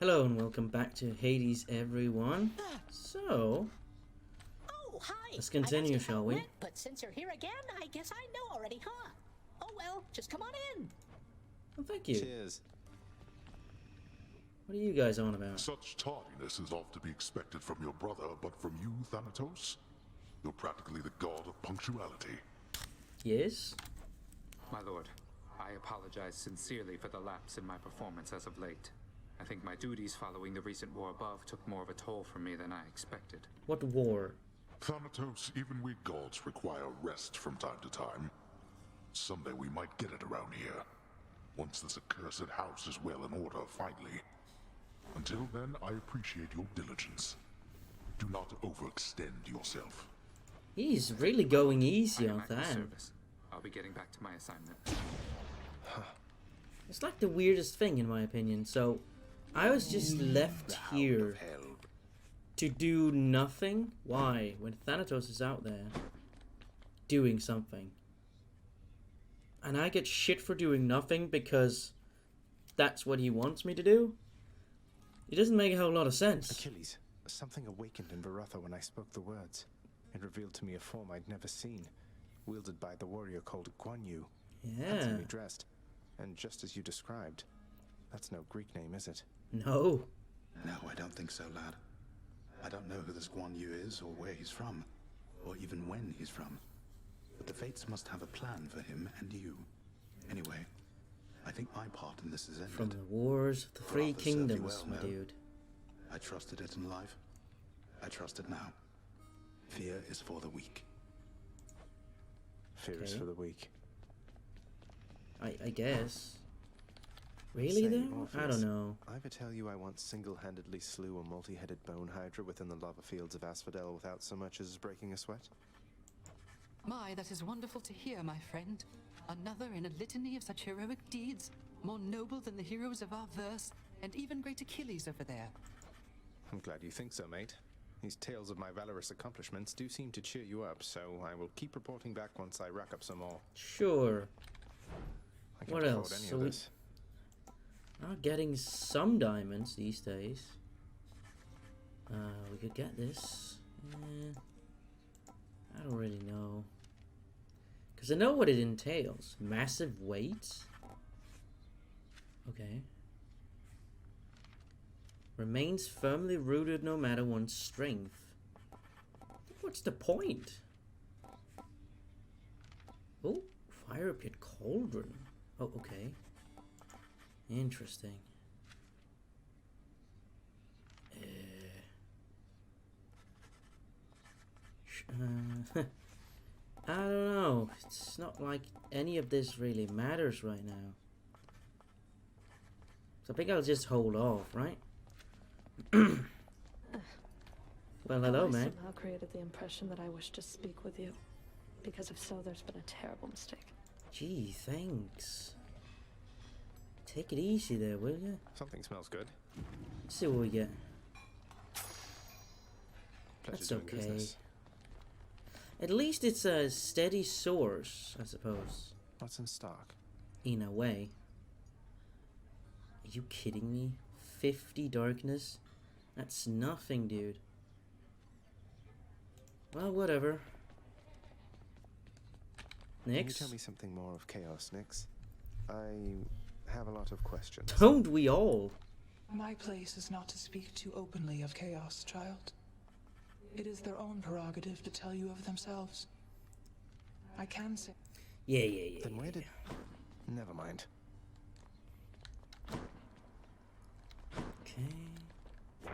Hello and welcome back to Hades, everyone. So, Oh, hi. let's continue, I'd ask you how shall it we? went, but since you're here again, I guess I know already, huh? Oh well, just come on in. Well, thank you. Cheers. What are you guys on about? Such tardiness is oft to be expected from your brother, but from you, Thanatos? You're practically the god of punctuality. Yes? My lord, I apologize sincerely for the lapse in my performance as of late. I think my duties following the recent war above took more of a toll from me than I expected. What war? Thanatos, even we gods require rest from time to time. Someday we might get it around here. Once this accursed house is well in order, finally. Until then, I appreciate your diligence. Do not overextend yourself. He's really going easy I am on at your that. service. I'll be getting back to my assignment. It's like the weirdest thing in my opinion. So, I was just left here to do nothing. Why? When Thanatos is out there doing something. And I get shit for doing nothing because that's what he wants me to do? It doesn't make a whole lot of sense. Achilles, something awakened in Baratha when I spoke the words. It revealed to me a form I'd never seen, wielded by the warrior called Guan Yu. Yeah. Handsomely dressed, and just as you described. That's no Greek name, is it? No. No, I don't think so, lad. I don't know who this Guan Yu is or where he's from, or even when he's from. But the Fates must have a plan for him and you. Anyway, I think my part in this is ended. From the Wars of the Three Baratha served you Kingdoms, well, my no? dude. I trusted it in life. I trust it now. Fear is for the weak. Fear is Okay. for the weak. I guess. Really Say, though? I Orpheus, don't know. I ever tell you I once single-handedly slew a multi-headed bone hydra within the lava fields of Asphodel without so much as breaking a sweat? My, that is wonderful to hear, my friend. Another in a litany of such heroic deeds, more noble than the heroes of our verse, and even great Achilles over there. I'm glad you think so, mate. These tales of my valorous accomplishments do seem to cheer you up, so I will keep reporting back once I rack up some more. Sure. I can't What afford else? any So of we- this. Are getting some diamonds these days. We could get this. I don't really know. Because I know what it entails. Massive weight. Okay. Remains firmly rooted no matter one's strength. What's the point? Oh, fire pit cauldron. Oh, okay. Interesting. I don't know. It's not like any of this really matters right now. So I think I'll just hold off, right? Well, hello, I man. somehow created the impression that I wish to speak with you. Because if so, there's been a terrible mistake. Gee, thanks. Take it easy there, will you? Something smells good. Let's see what we get. Pleasure That's doing okay. business. At least it's a steady source, I suppose. What's in stock? In a way. Are you kidding me? 50 darkness? That's nothing, dude. Well, whatever. Can you Next. tell me something more of Chaos, Nyx? I have a lot of questions. Don't we all? My place is not to speak too openly of chaos, child. It is their own prerogative to tell you of themselves. I can say... Yeah. Then where did... Never mind. Okay.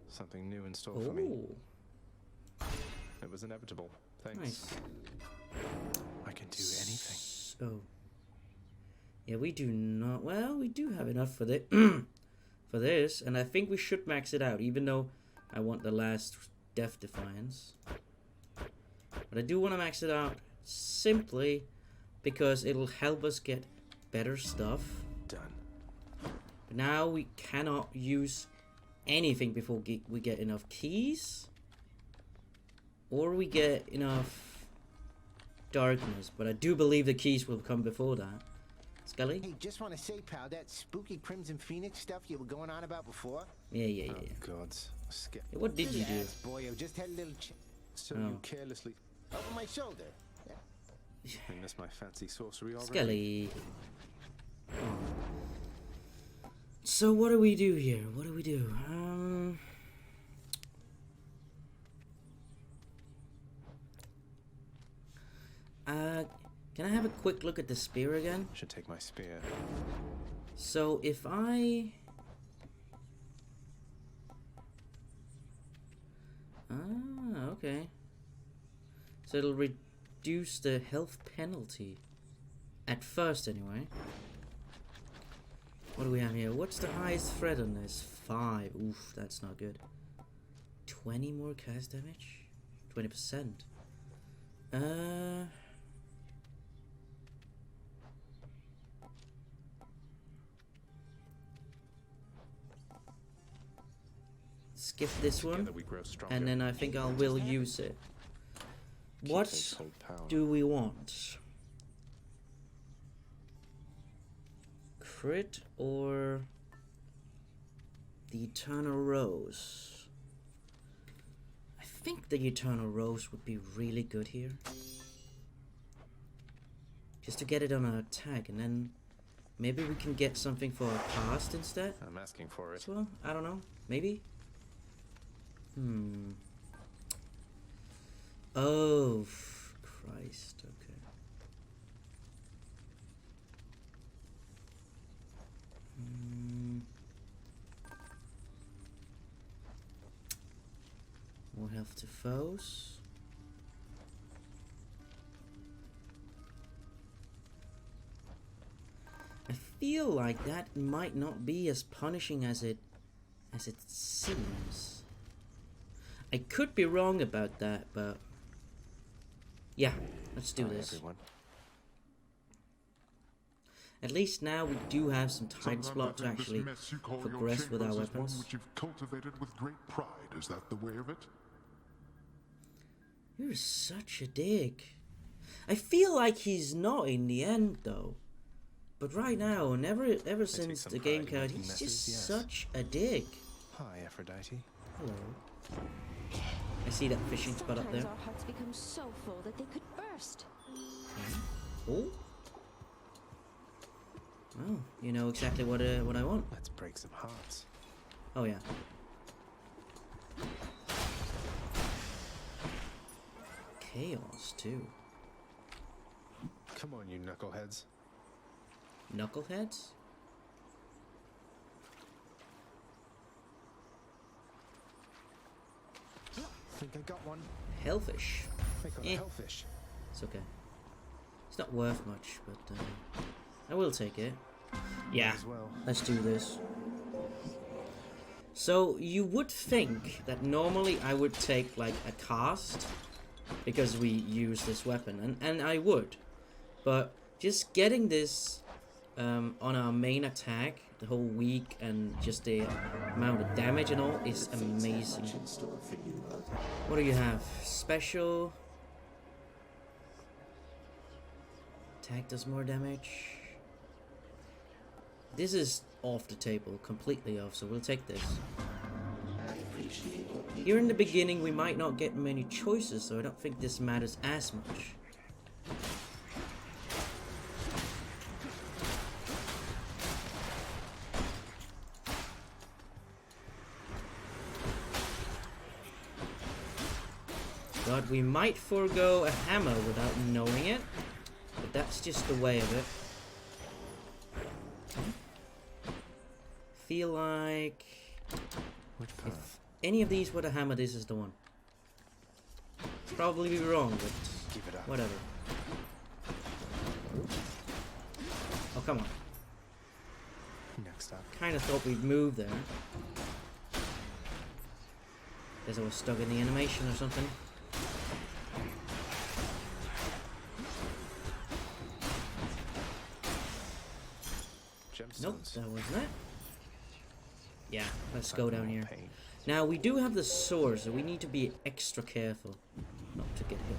Something new in store for me. Oh, It was inevitable. Thanks. nice. I can do anything. So, yeah, we do not. Well, we do have enough for this. For this, and I think we should max it out. Even though I want the last Death Defiance, but I do want to max it out simply because it'll help us get better stuff. Done. But now we cannot use anything before we get enough keys, or we get enough darkness. But I do believe the keys will come before that. Scully? Hey, just want to say, pal, that spooky Crimson Phoenix stuff you were going on about before? Yeah. Oh, gods. Yeah, what did you do? Relax, boy. I just had a little So Oh. you carelessly... over my shoulder. I miss my fancy sorcery already. Scully. Oh. So what do we do here? What do we do? Can I have a quick look at the spear again? Should take my spear. So if I... Ah, okay. So it'll reduce the health penalty. At first, anyway. What do we have here? What's the highest threat on this? 5. Oof, that's not good. 20 more cast damage? 20%. Skip this one, Together we grow stronger. and then I think I will use it. What do we want? Crit or the Eternal Rose? I think the Eternal Rose would be really good here. Just to get it on our attack, and then maybe we can get something for our cast instead. I'm asking for it. As well, I don't know. Maybe. Oh, Christ. Okay. More health to foes. I feel like that might not be as punishing as it seems. I could be wrong about that, but yeah, let's do this. Everyone. At least now we do have some time slot to actually progress with our One weapons. which you've cultivated with great pride. Is that the way of it? You're such a dick. I feel like he's not in the end though. But right now, and ever since some the game pride in card, making he's messes, just yes. such a dick. Hi, Aphrodite. Hello. I see that fishing spot up there. Sometimes our hearts become so full that they could burst. Oh. Oh, you know exactly what I want. Let's break some hearts. Oh yeah. Chaos too. Come on, you knuckleheads. Knuckleheads? Think I got one. Hellfish. I got a hellfish. It's okay. It's not worth much, but I will take it. Yeah, As well. let's do this. So you would think that normally I would take like a cast because we use this weapon, and I would, but just getting this on our main attack the whole week and just the amount of damage and all is amazing. What do you have? Special attack does more damage. This is off the table, completely off, so we'll take this. Here in the beginning we might not get many choices, so I don't think this matters as much. But we might forego a hammer without knowing it, but that's just the way of it. Feel like if any of these were a hammer, this is the one. Probably be wrong, but Give it up. whatever. Oh, come on. Next up. Kind of thought we'd move there. Guess I was stuck in the animation or something. Nope, Gemstones. that wasn't it. Yeah, let's go down here. Pain. Now, we do have the sword, so we need to be extra careful not to get hit.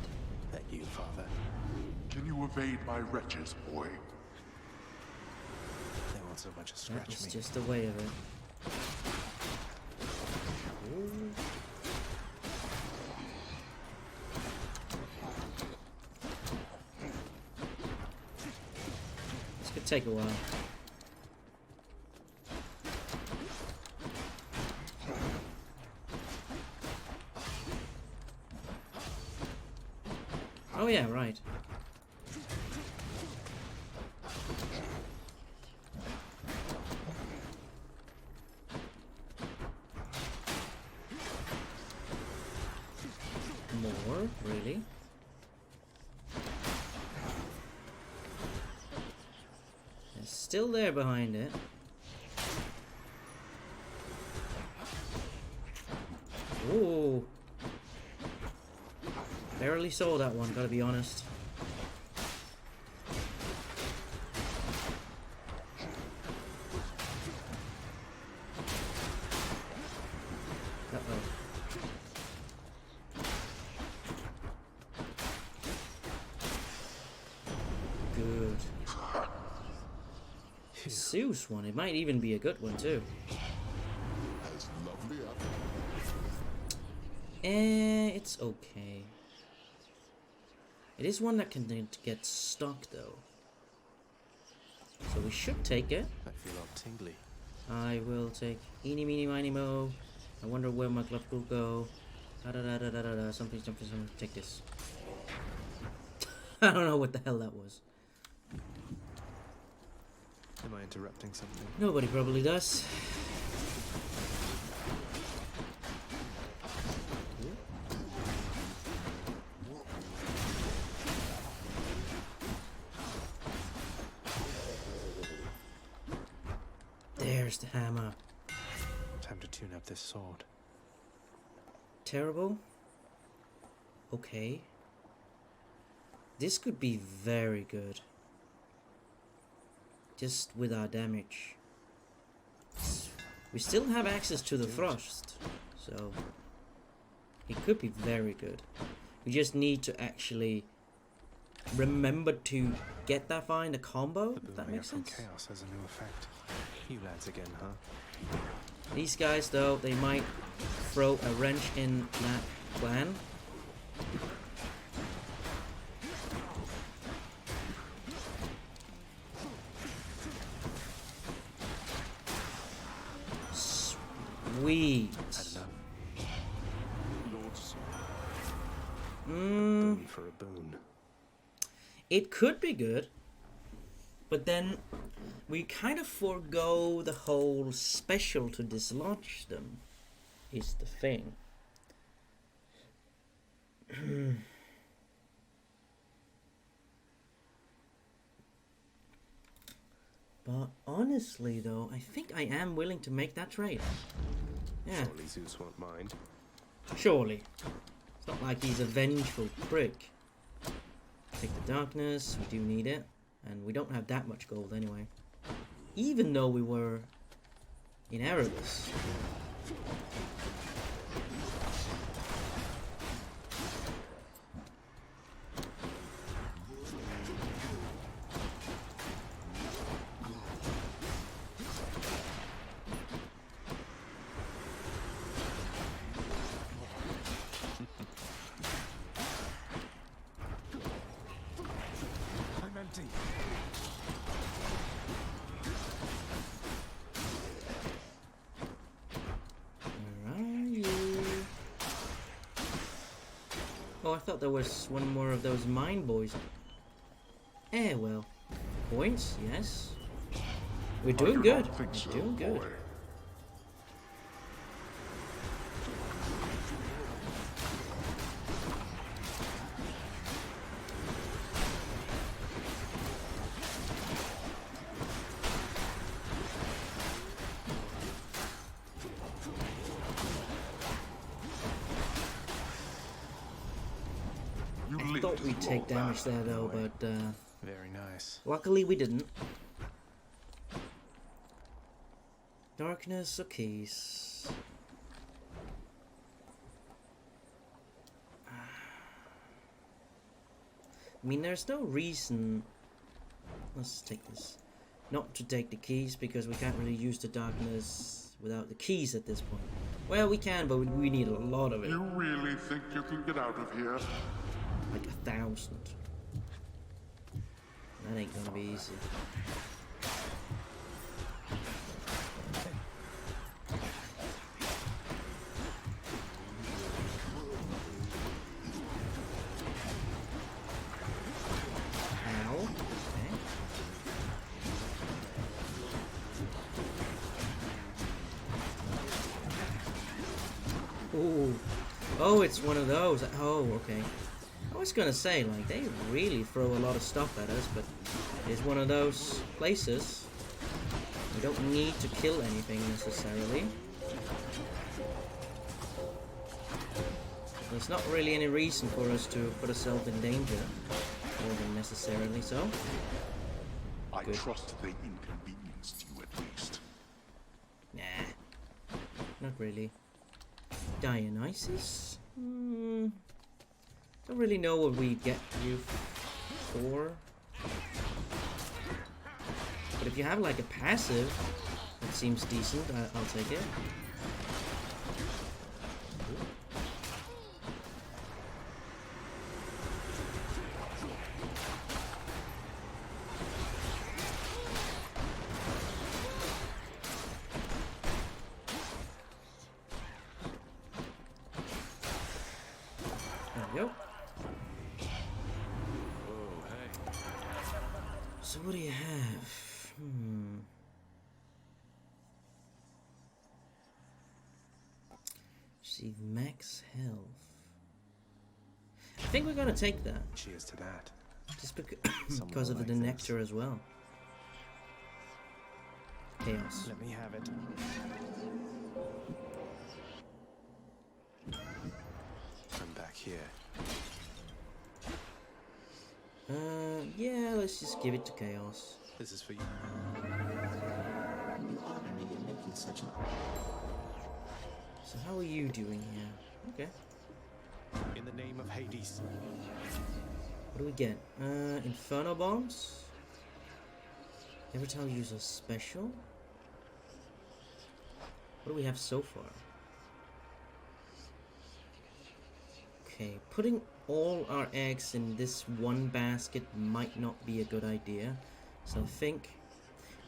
That you, father. Can you evade my wretches, boy? not so much as That scratch is me. just the way of it. Ooh. This could take a while. Oh yeah, right. More, really? It's still there behind it. Ooh. Barely saw that one, gotta be honest. Uh-oh. Good. Zeus one, it might even be a good one too. As lovely up. It's okay. It is one that can get stuck though. So we should take it. I feel all tingly. I will take eeny meeny miny mo. I wonder where my glove will go. Da da da da da da da. Something. Take this. I don't know what the hell that was. Am I interrupting something? Nobody probably does. There's the hammer. Time to tune up this sword. Terrible. Okay. This could be very good. Just with our damage. We still have access to the frost, so it could be very good. We just need to actually remember to get that far in the combo, The if boom that I makes get from sense. chaos has a new effect. You lads again, huh? These guys, though, they might throw a wrench in that plan. Sweet. I don't know. Mm, Boon for a boon. it could be good, but then we kind of forego the whole special to dislodge them, is the thing. But honestly, though, I think I am willing to make that trade. Yeah, Surely Zeus won't mind. surely. It's not like he's a vengeful prick. Take the darkness, we do need it. And we don't have that much gold anyway. Even though we were in Erebus. I'm empty. Where are you? Oh, I thought there was one more of those mine boys. Eh, well. Points, yes. We're doing good. We're doing good. I thought we'd take damage there though, but Very nice. luckily we didn't. Darkness, okay. I mean, there's no reason. Let's take this. not to take the keys because we can't really use the darkness without the keys at this point. Well, we can, but we need a lot of it. You really think you can get out of here? Like 1,000. That ain't gonna be easy. Oh, it's one of those. Oh, okay. I was gonna say, like, they really throw a lot of stuff at us, but it's one of those places. We don't need to kill anything necessarily. There's not really any reason for us to put ourselves in danger, more than necessarily so. I trust they inconvenienced you at least. Nah, not really. Dionysus? Don't really know what we get you for. But if you have like a passive, that seems decent. I'll take it. There we go. So what do you have? Receive max health. I think we're gonna take that. Cheers to that. Just because of the nectar as well. Chaos. Let me have it. I'm back here. Yeah, let's just give it to Chaos. This is for you. So how are you doing here? Okay. In the name of Hades. What do we get? Inferno bombs? Every time you use a special? What do we have so far? Okay, putting all our eggs in this one basket might not be a good idea. So I think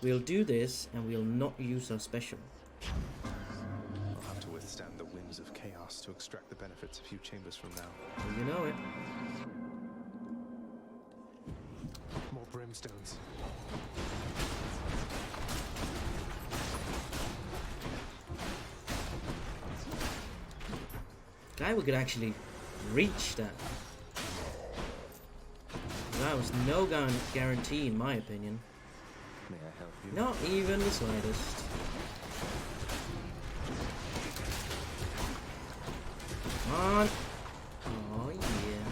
we'll do this and we'll not use our special. I'll have to withstand the whims of chaos to extract the benefits a few chambers from now. Well, you know it. More brimstones. Guy, we could actually reach that. That was no guarantee in my opinion. May I help you? Not even the slightest. Come on. Oh yeah.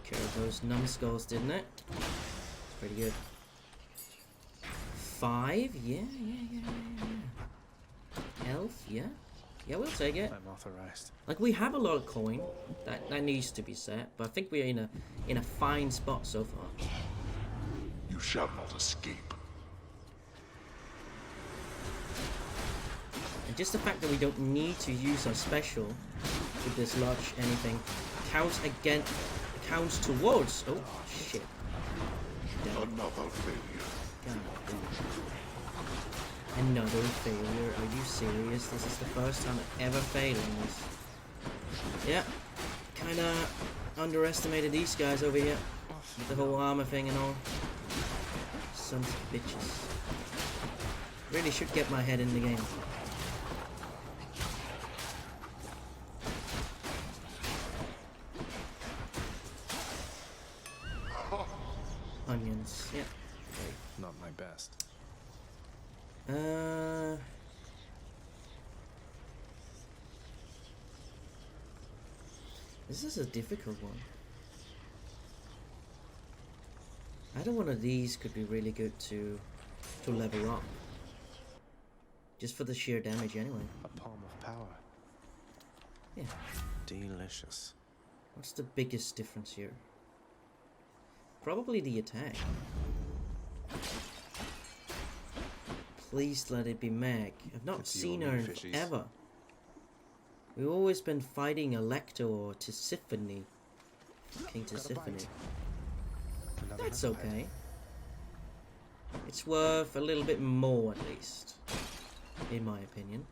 Care of those numbskulls, didn't it? It's pretty good. 5? Yeah. Health, yeah. Yeah, we'll take it. I'm authorized. Like, we have a lot of coin. That needs to be set, but I think we're in a fine spot so far. You shall not escape. And just the fact that we don't need to use our special to dislodge anything counts towards. Oh shit! Another failure. God. Another failure? Are you serious? This is the first time I ever failed in this. Yeah, kinda underestimated these guys over here with the whole armor thing and all. Sons of bitches. Really should get my head in the game. Onions, yeah. Not my best. This is a difficult one. Either one of these could be really good to level up. Just for the sheer damage anyway. A palm of power. Yeah. Delicious. What's the biggest difference here? Probably the attack. Please let it be Meg. I've not It's seen you, her in fishies. forever. We've always been fighting Electo or Tisiphone. King Tisiphone. That's okay. It's worth a little bit more, at least. In my opinion.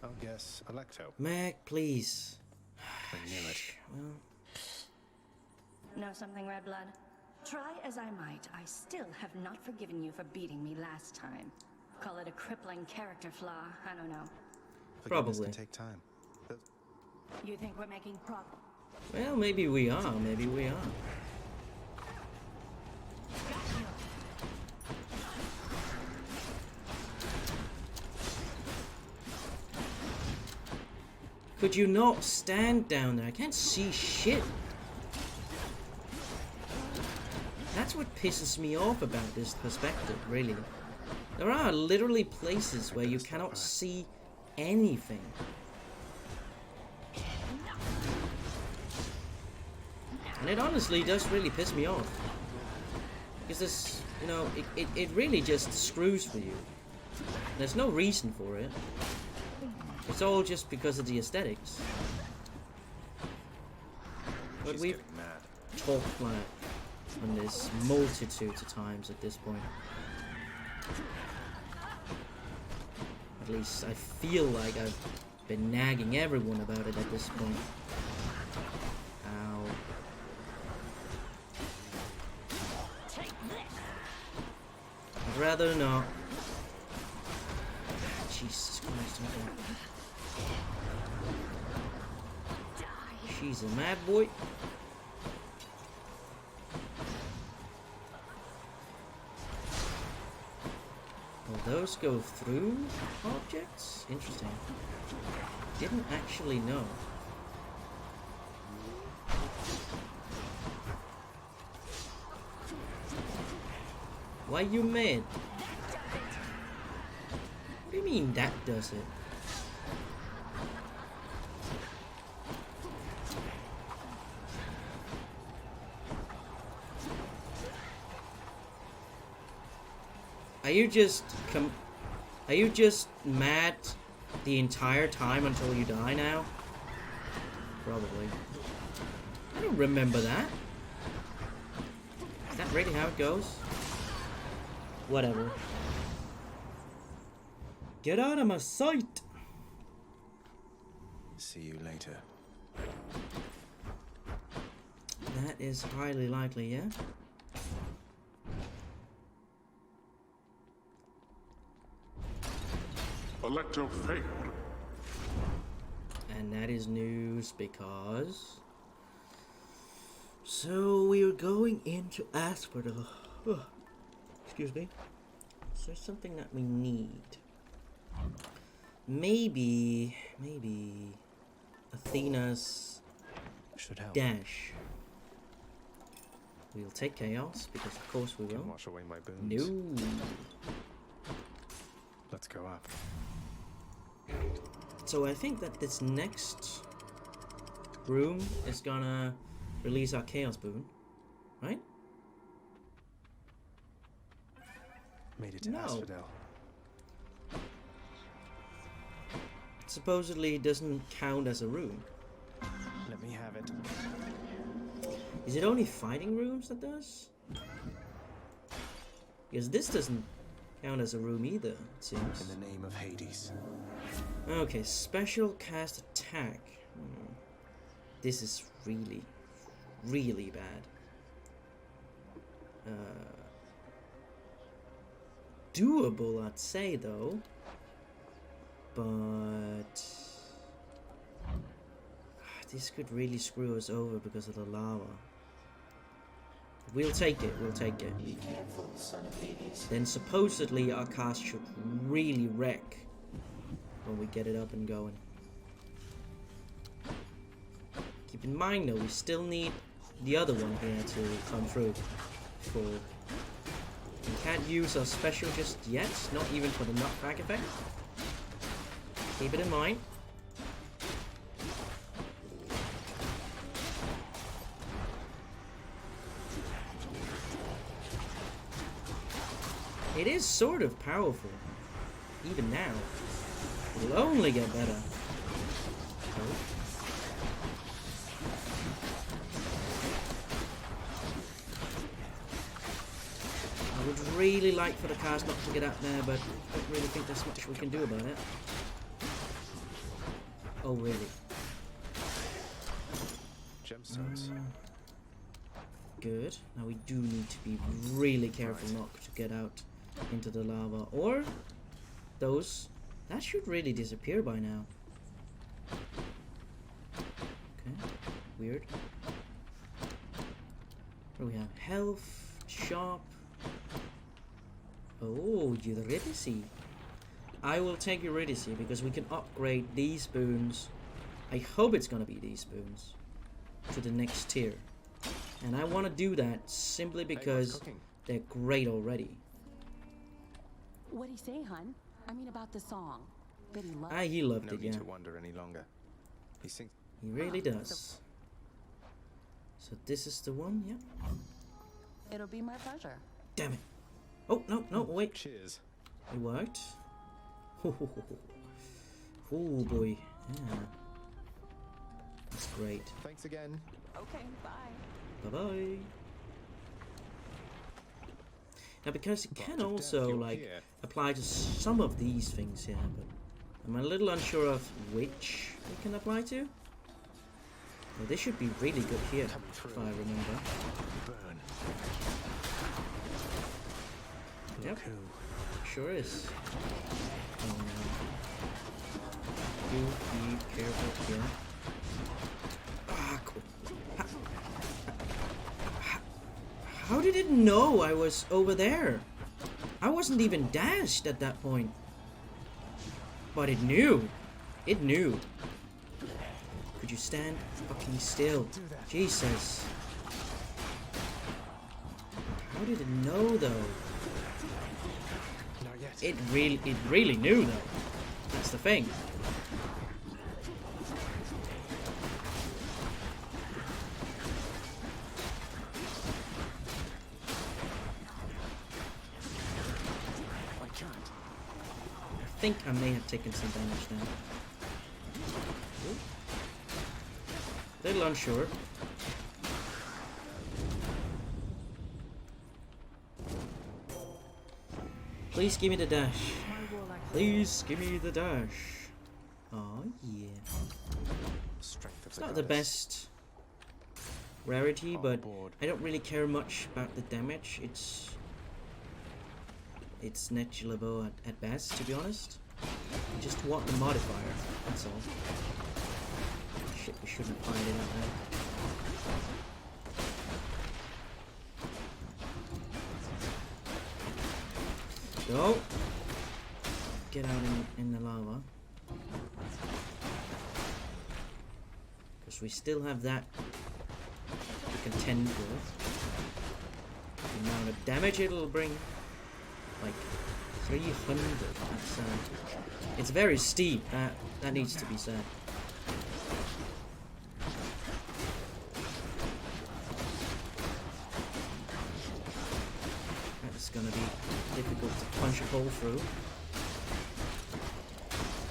I'll guess Electo. Meg, please. I knew it. Well, Know something, Red Blood? Try as I might, I still have not forgiven you for beating me last time. Call it a crippling character flaw, I don't know. Forgiveness Probably. can take time. You think we're making progress? well, maybe we are. Maybe we are. Could you not stand down there? I can't see shit. That's what pisses me off about this perspective, really. There are literally places where you cannot see anything. And it honestly does really piss me off. Because this, you know, it really just screws for you. There's no reason for it. It's all just because of the aesthetics. But we've talked like on this multitudes of times at this point. At least I feel like I've been nagging everyone about it at this point. Ow. I'd rather not. Jesus Christ, okay. She's a mad boy. Will those go through objects? Interesting. Didn't actually know. Why you mad? What do you mean that does it? Are you just mad the entire time until you die now? Probably. I don't remember that. Is that really how it goes? Whatever. Get out of my sight! See you later. That is highly likely, yeah? Electo failed. And that is news because... So we are going into Asphodel. Excuse me. Is there something that we need? Maybe Athena's should help. dash. We'll take chaos because of course we will. Can wash away my boons. No. Let's go up. So I think that this next room is gonna release our chaos boon, right? Made it to Asphodel. Supposedly it doesn't count as a room. Let me have it. Is it only fighting rooms that does? Because this doesn't count as a room either, it seems. In the name of Hades. Okay, special cast attack. This is really, really bad. Doable, I'd say, though. But this could really screw us over because of the lava. We'll take it, we'll take it. Be careful, son of Hades. Then supposedly our cast should really wreck when we get it up and going. Keep in mind though, we still need the other one here to come through. We can't use our special just yet, not even for the knockback effect. Keep it in mind. It is sort of powerful. Even now. It'll only get better. Oh. I would really like for the cars not to get out there, but I don't really think there's much we can do about it. Oh, really? Gemstones. Good. Now we do need to be really careful not to get out into the lava. Or those. That should really disappear by now. Okay. Weird. What do we have? Health. Shop. Oh, Eurydice. I will take Eurydice because we can upgrade these spoons. I hope it's gonna be these spoons to the next tier. And I want to do that simply because they're great already. What'd he say, hun? I mean about the song. Did he love it? Ah, he loved No it, need yeah. to wonder any longer. He sings. He really does. So this is the one, yeah. It'll be my pleasure. Damn it. Oh, no, no, wait. Cheers. It worked. Oh boy. Yeah. That's great. Thanks again. Okay, bye. Bye-bye. Now, because it can also, like, apply to some of these things here, but I'm a little unsure of which it can apply to. Well, this should be really good here, if I remember. Burn. Yep. Sure is. Oh, no. Do be careful here. Ah, cool. How did it know I was over there? I wasn't even dashed at that point. But it knew. It knew. Could you stand fucking still? Jesus. How did it know though? It really knew though. That's the thing. I think I may have taken some damage now. Ooh. Little unsure. Please give me the dash. Please give me the dash. Oh yeah. It's not the best rarity, but I don't really care much about the damage. It's negligible at best, to be honest. I just want the modifier, that's all. Shit, we shouldn't find it out there. Go! Get out in the lava. Because we still have that to contend with. The amount of damage it'll bring. Like 300. That's, it's very steep. That needs to be said. That's gonna be difficult to punch a hole through.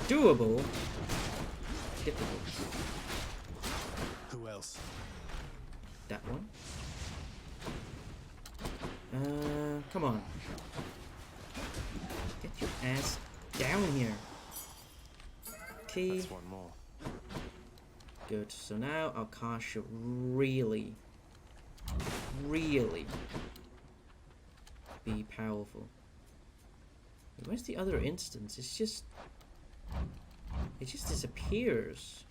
Doable. Difficult. Who else? That one. Come on. Get your ass down here. Okay. That's one more. Good. So now our car should really be powerful. Where's the other instance? It just disappears.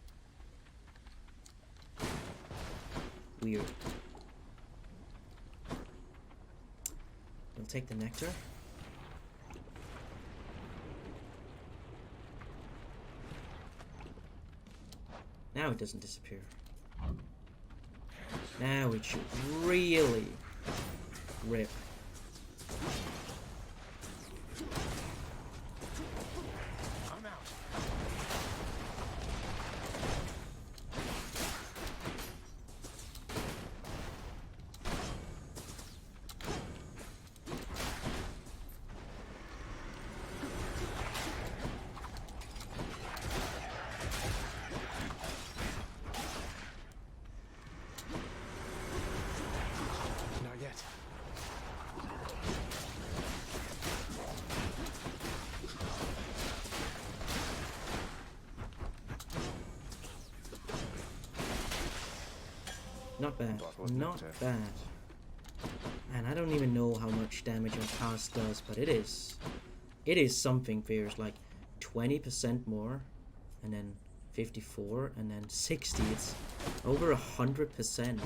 Weird. We'll take the nectar. Now it doesn't disappear. Now it should really rip. I'm out. Not bad. Thought was Not better. bad. And I don't even know how much damage our cast does, but it is something fierce, like 20% more, and then 54, and then 60. It's over 100%.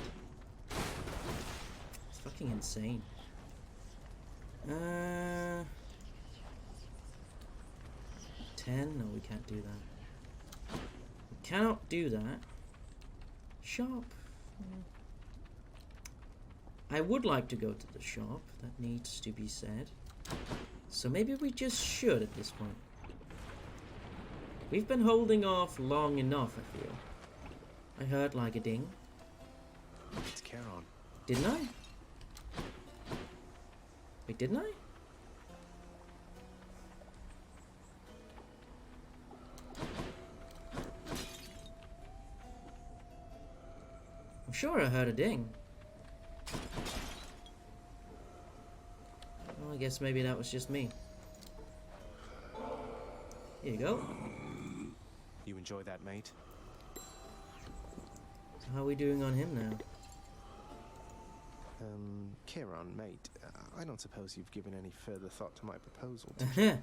It's fucking insane. 10? No, we can't do that. We cannot do that. Shop. I would like to go to the shop. That needs to be said. So maybe we just should at this point. We've been holding off long enough, I feel. I heard like a ding. It's Charon. Didn't I? Wait, didn't I? I'm sure I heard a ding. Well, I guess maybe that was just me. Here you go. You enjoy that, mate? So how are we doing on him now? Charon, mate, I don't suppose you've given any further thought to my proposal, did you?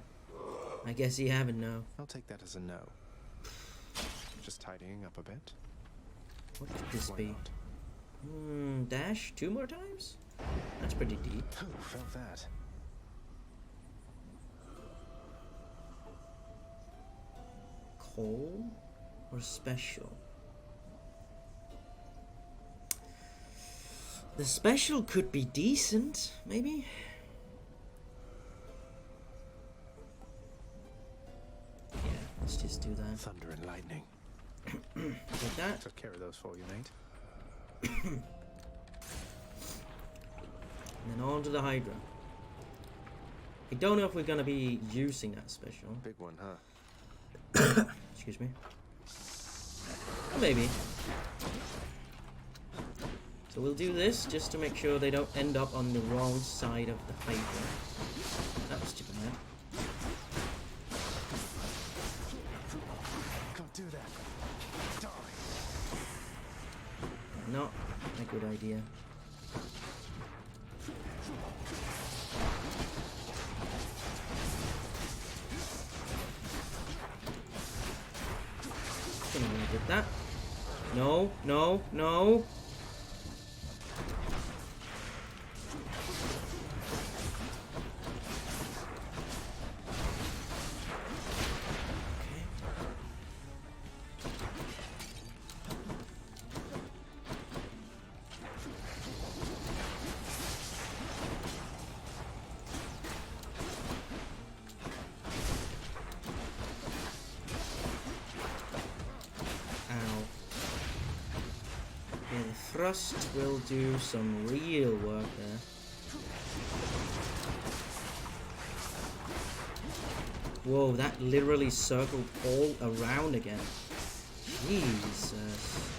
I guess you haven't, no. I'll take that as a no. Just tidying up a bit. What could this Why be? not? Dash 2 more times? That's pretty deep. Who felt that? Coal or special? The special could be decent, maybe? Yeah, let's just do that. Thunder and lightning. Take that. Took care of those for you, mate. And then on to the Hydra. I don't know if we're going to be using that special. Big one, huh? Excuse me. Or maybe. So we'll do this just to make sure they don't end up on the wrong side of the Hydra. That was too bad. Don't do that. Die. Not a good idea. Gonna get that. No, no, no. Thrust will do some real work there. Whoa, that literally circled all around again. Jesus.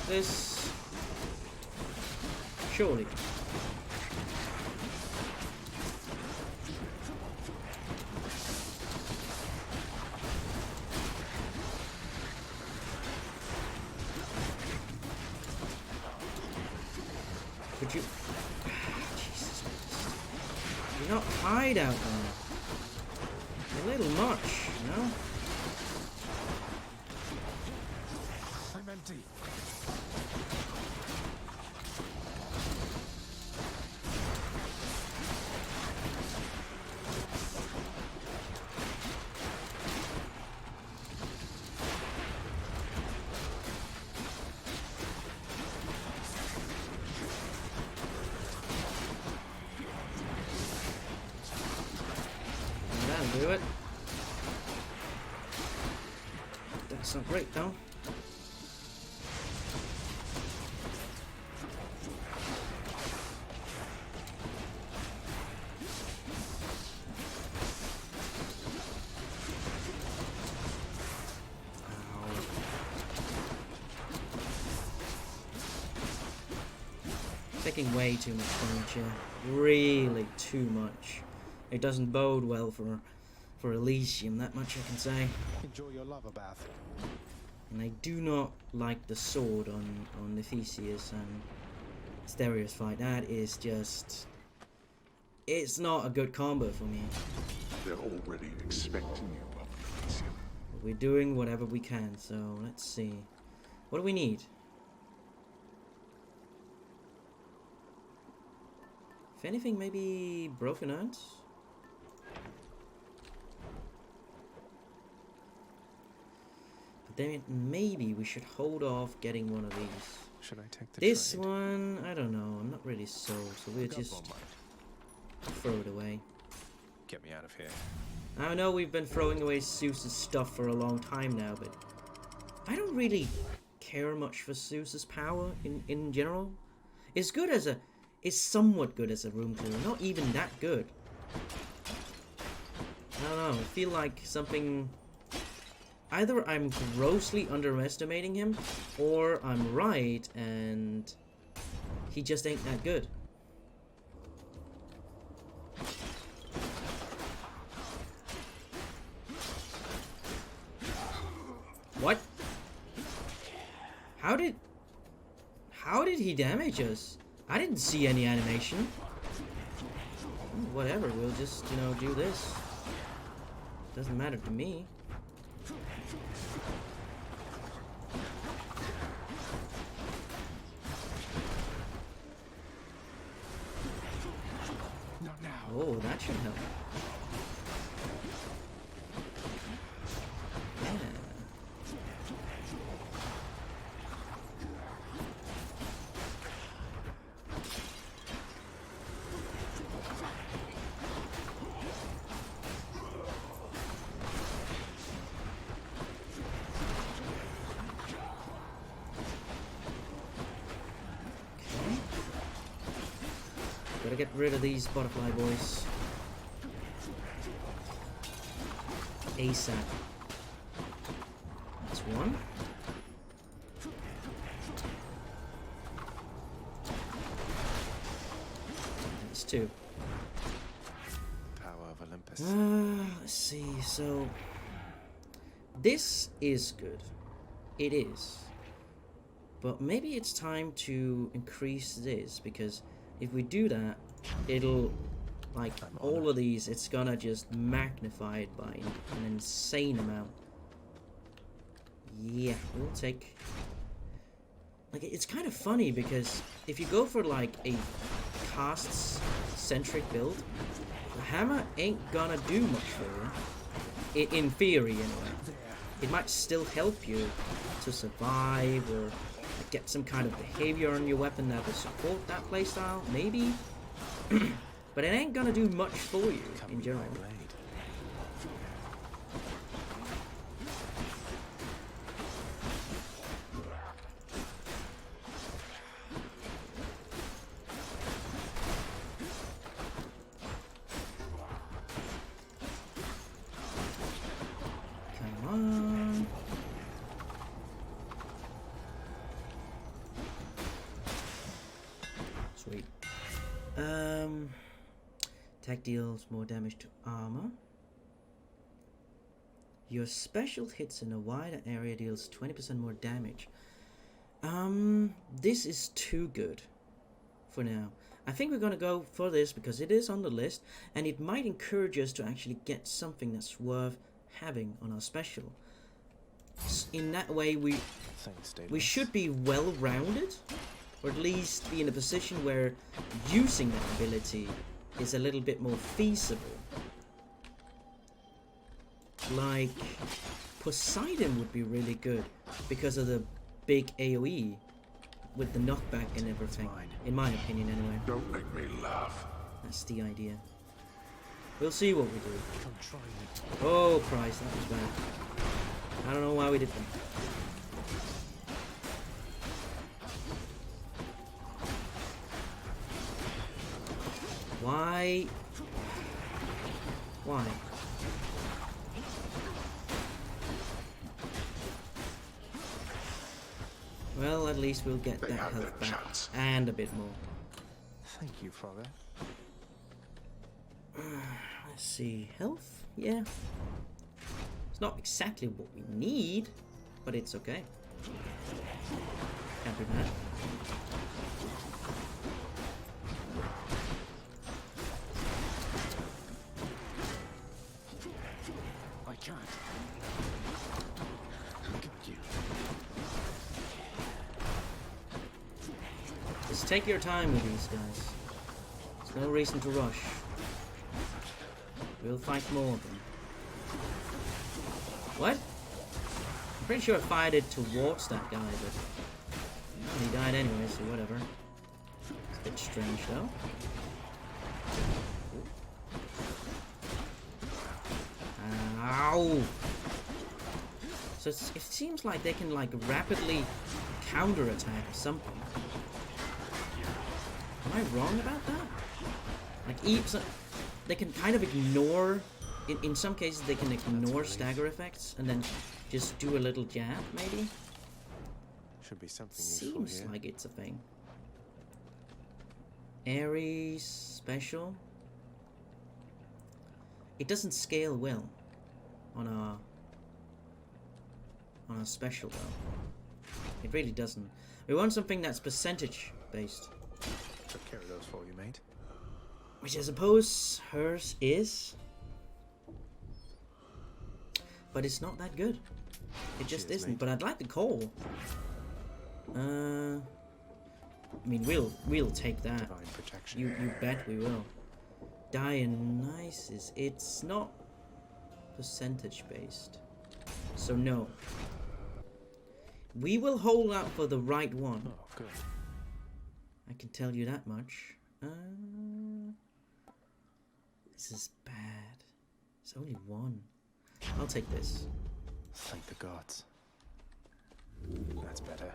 This surely. Could you? Jesus Christ. Do not hide out there. A little much, you know? I'm empty. Do it. That's not great though. taking way too much furniture. Really too much. It doesn't bode well for Elysium, that much I can say. Enjoy your lava bath. And I do not like the sword on the Theseus and Stereos fight. That is just... It's not a good combo for me. They're already expecting you up in Elysium. We're doing whatever we can, so let's see. What do we need? If anything, maybe broken urns? But then maybe we should hold off getting one of these. Should I take the This trade? one, I don't know. I'm not really sold, so we'll just throw it away. Get me out of here. I know we've been throwing away Zeus's stuff for a long time now, but I don't really care much for Zeus's power in general. It's good as a... It's somewhat good as a room clearer, not even that good. I don't know, I feel like something... Either I'm grossly underestimating him, or I'm right and he just ain't that good. What? How did he damage us? I didn't see any animation. Whatever, we'll just, you know, do this. Doesn't matter to me. Not now. Oh, that should help. Yeah. Gotta get rid of these butterfly boys. ASAP. That's one. That's two. Power of Olympus. Let's see, so... This is good. It is. But maybe it's time to increase this, because if we do that, it'll, like, all of these, it's gonna just magnify it by an insane amount. Yeah, we'll take... Like, it's kind of funny, because if you go for, like, a casts-centric build, the hammer ain't gonna do much for you. In theory, anyway. It might still help you to survive, or get some kind of behavior on your weapon that will support that playstyle, maybe. But it ain't gonna do much for you in general. Come on. Sweet. Attack deals more damage to armor. Your special hits in a wider area deals 20% more damage. This is too good for now. I think we're gonna go for this because it is on the list, and it might encourage us to actually get something that's worth having on our special. In that way, we should be well-rounded, or at least be in a position where using that ability is a little bit more feasible. Like, Poseidon would be really good because of the big AoE with the knockback and everything. In my opinion, anyway. Don't make me laugh. That's the idea. We'll see what we do. Oh Christ, that was bad. I don't know why we did that. Why? Why? Well, at least we'll get that health back. And a bit more. Thank you, Father. Let's see. Health? Yeah. It's not exactly what we need, but it's okay. Can't do that. I can't. Got you. Just take your time with these guys. There's no reason to rush. We'll fight more of them. What? I'm pretty sure I fired it towards that guy, but he died anyway, so whatever. It's a bit strange though. Ow! So it seems like they can like rapidly counterattack or something. Am I wrong about that? Like they can kind of ignore, in some cases they can ignore stagger effects and then just do a little jab, maybe? Should be something useful Seems here. like it's a thing. Ares special. It doesn't scale well on a special though. It really doesn't. We want something that's percentage based. Took care of those for you, mate. Which I suppose hers is. But it's not that good. It just Cheers, isn't. mate. But I'd like the coal. I mean, we'll take that. Divine protection. You bet we will. Dionysus. It's not percentage based. So no. We will hold out for the right one. Oh, good. I can tell you that much. This is bad. It's only one. I'll take this. Thank the gods. That's better.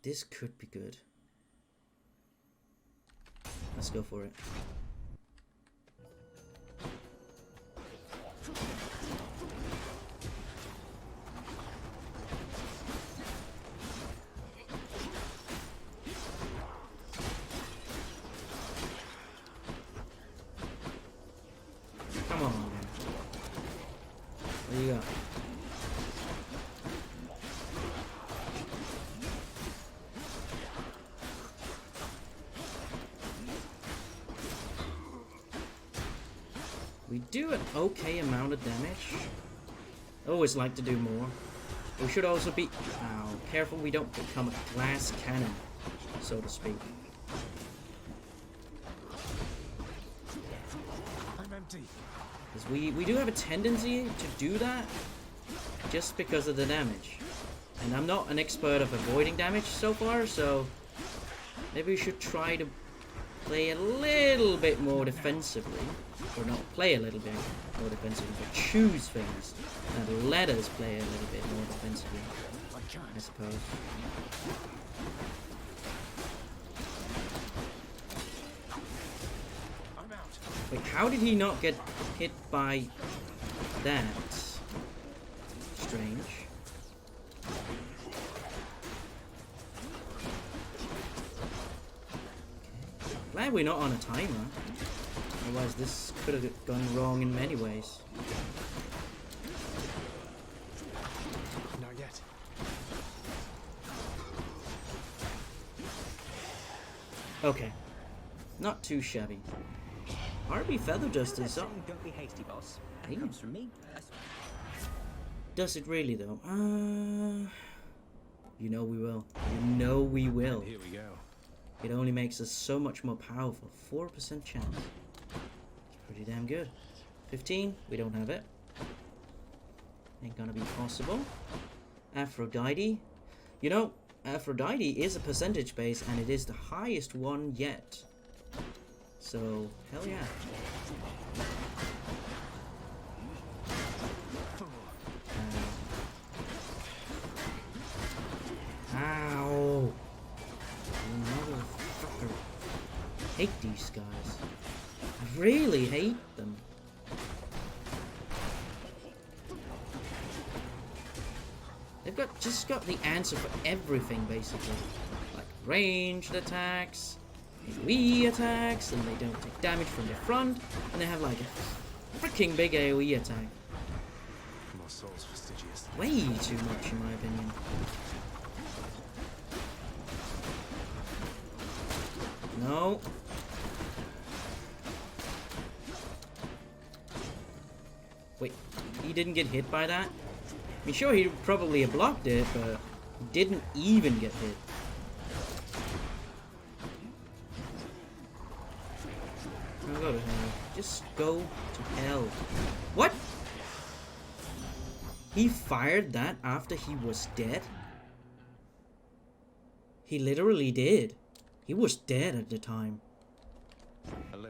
This could be good. Let's go for it. Come on, man. There you go. We do an okay amount of damage. Always like to do more. We should also be careful we don't become a glass cannon, so to speak. I'm empty. Because we do have a tendency to do that just because of the damage. And I'm not an expert of avoiding damage so far, so maybe we should try to play a little bit more defensively. Or not play a little bit more defensively, but choose things that let us play a little bit more defensively, I suppose. I'm out. Wait, how did he not get hit by that? Strange. Glad we're not on a timer. Otherwise this could have gone wrong in many ways. Not yet. Okay. Not too shabby. RB Feather Dust is up. Don't be hasty, boss. That Hey. comes from me. Does it really though? You know we will. You know we will. And here we go. It only makes us so much more powerful. 4% chance. It's pretty damn good. 15, we don't have it. Ain't gonna be possible. Aphrodite. You know, Aphrodite is a percentage base and it is the highest one yet. So, hell yeah. Ow! Motherfucker. Hate these guys. I really hate them. They've just got the answer for everything, basically. Like, ranged attacks, AoE attacks, and they don't take damage from the front, and they have like a freaking big AoE attack. More souls for Stygius. Way too much in my opinion. No. Wait, he didn't get hit by that? I mean, sure, he probably blocked it, but he didn't even get hit. Oh, go to hell. Just go to hell. What? He fired that after he was dead? He literally did. He was dead at the time. Come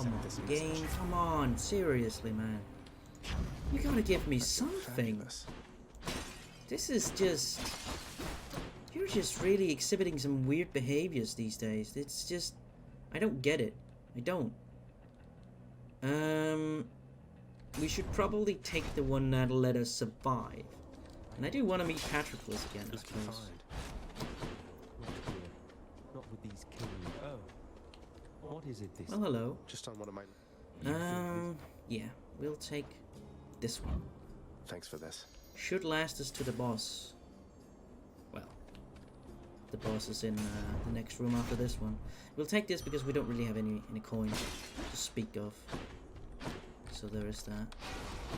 on, game. Come on. Seriously, man. You gotta give me something. This is just... You're just really exhibiting some weird behaviors these days. It's just... I don't get it. I don't. We should probably take the one that'll let us survive. And I do want to meet Patroclus again, I suppose. Not with these kings. Oh. What is it this? Well, hello. Just on one of my... Yeah. We'll take this one. Thanks for this. Should last us to the boss. Well, the boss is in the next room after this one. We'll take this because we don't really have any coins to speak of. So there is that.